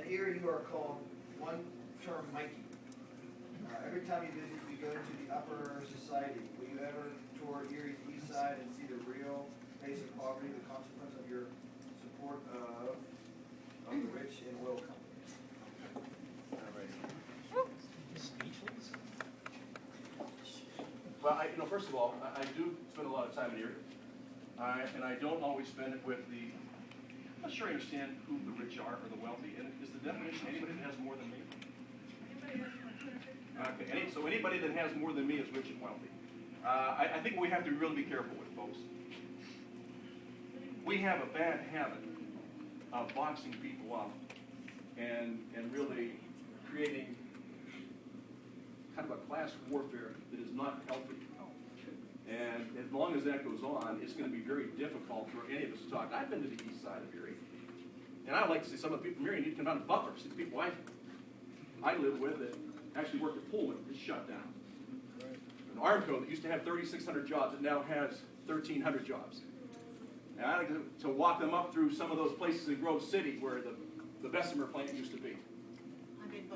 Erie, you are called one term Mikey. Every time you visit, you go to the Upper Society. Will you ever tour Erie's east side and see the real face of poverty, the consequence of your support of the rich and oil companies? Well, first of all, I do spend a lot of time in Erie, and I don't always spend it with the. I'm not sure I understand who the rich are or the wealthy. And is the definition anybody that has more than me? Okay, so anybody that has more than me is rich and wealthy. I think we have to really be careful with, folks. We have a bad habit of boxing people up and really creating kind of a class warfare that is not healthy. And as long as that goes on, it's going to be very difficult for any of us to talk. I've been to the east side of Erie, and I like to see some of the people from Erie need to come down to Butler. See the people I live with that actually worked at Pullman is shut down. An Armco that used to have 3,600 jobs, it now has 1,300 jobs. And I like to walk them up through some of those places in Grove City where the Bessemer plant used to be.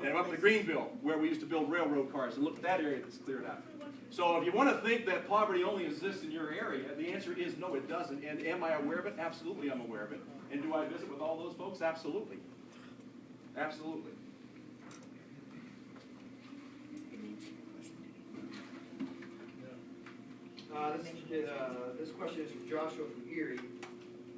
And up to Greenville, where we used to build railroad cars, and look at that area that's cleared out. So if you want to think that poverty only exists in your area, the answer is no, it doesn't. And am I aware of it? Absolutely, I'm aware of it. And do I visit with all those folks? Absolutely. Absolutely. This question is from Joshua from Erie.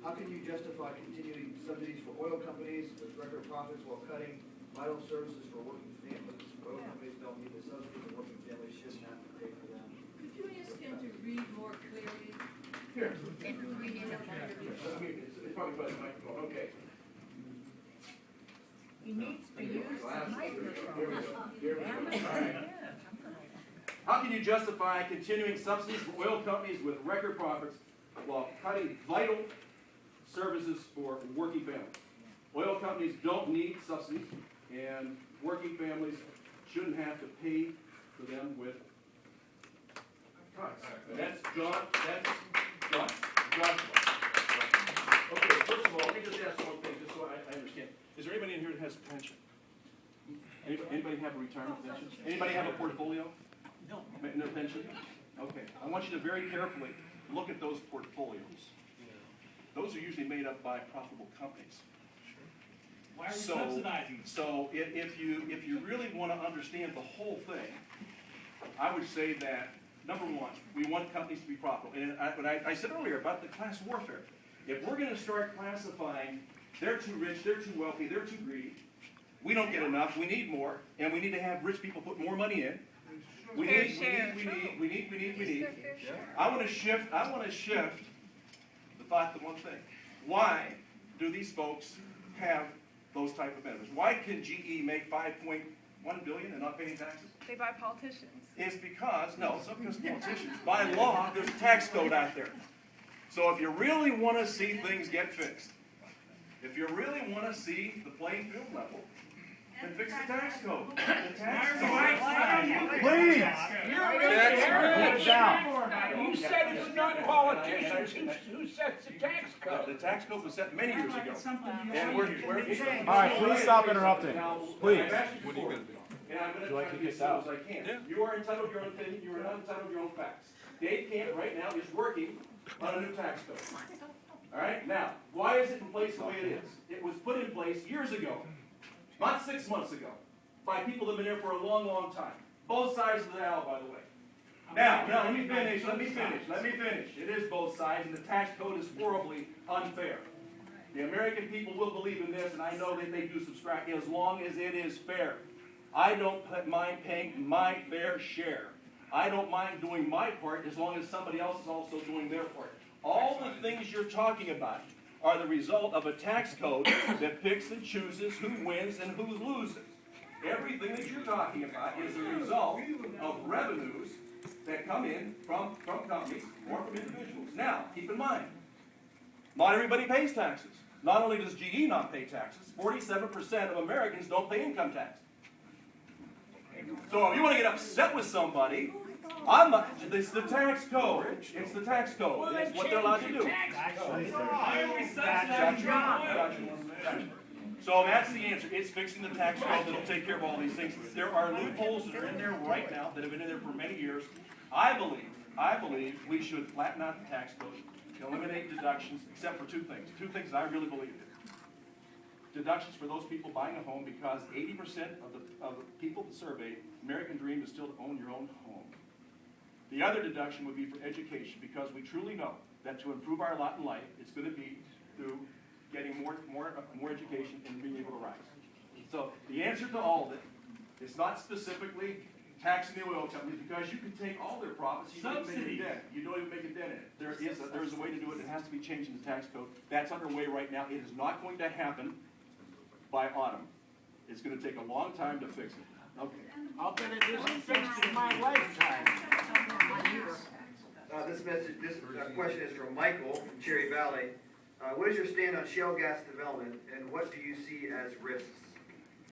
How can you justify continuing subsidies for oil companies with record profits while cutting vital services for working families? Oil companies don't need the subsidies, and working families shouldn't have to pay for them. Could you ask him to read more clearly? Here. And read it over. It's probably by the microphone. Okay. He needs to use the microphone. Here we go. All right. How can you justify continuing subsidies for oil companies with record profits while cutting vital services for working families? Oil companies don't need subsidies, and working families shouldn't have to pay for them with cuts. That's John. Okay, first of all, let me just ask one thing, just so I understand. Is there anybody in here that has a pension? Anybody have a retirement pension? Anybody have a portfolio? No. No pension? Okay. I want you to very carefully look at those portfolios. Those are usually made up by profitable companies. Why are we subsidizing? So if you really want to understand the whole thing, I would say that, number one, we want companies to be profitable. And I said earlier about the class warfare. If we're going to start classifying, they're too rich, they're too wealthy, they're too greedy, we don't get enough, we need more, and we need to have rich people put more money in. We need. I want to shift the thought to one thing. Why do these folks have those type of benefits? Why can GE make $5.1 billion and not pay any taxes? They buy politicians. It's because politicians. By law, there's a tax code out there. So if you really want to see things get fixed, if you really want to see the playing field level, then fix the tax code. The tax code. Please! You said it's not politicians who sets the tax code. The tax code was set many years ago. And All right, please stop interrupting. Please. What are you going to do? And I'm going to try to be as simple as I can. Yeah. You are entitled to your own opinion. You are not entitled to your own facts. Dave Camp right now is working on a new tax code. All right? Now, why is it in place the way it is? It was put in place years ago. Not 6 months ago, by people that have been here for a long, long time. Both sides of the aisle, by the way. Now, let me finish. It is both sides, and the tax code is horribly unfair. The American people will believe in this, and I know that they do subscribe, as long as it is fair. I don't mind paying my fair share. I don't mind doing my part, as long as somebody else is also doing their part. All the things you're talking about are the result of a tax code that picks and chooses who wins and who loses. Everything that you're talking about is a result of revenues that come in from companies or from individuals. Now, keep in mind, not everybody pays taxes. Not only does GE not pay taxes, 47% of Americans don't pay income tax. So if you want to get upset with somebody, it's the tax code. It's the tax code. It's what they're allowed to do. Please. Gotcha. So that's the answer. It's fixing the tax code that'll take care of all these things. There are loopholes that are in there right now that have been in there for many years. I believe we should flatten out the tax code, eliminate deductions, except for two things that I really believe in. Deductions for those people buying a home, because 80% of the people that surveyed, American dream is still to own your own home. The other deduction would be for education, because we truly know that to improve our lot in life, it's going to be through getting more education and being able to rise. So the answer to all of it is not specifically taxing the oil companies, because you can take all their profits, you don't even make a dent. You don't even make a dent in it. There is a way to do it. It has to be changed in the tax code. That's underway right now. It is not going to happen by autumn. It's going to take a long time to fix it. Okay. I'll bet it isn't fixed in my lifetime. This question is from Michael from Cherry Valley. What is your stand on shale gas development, and what do you see as risks?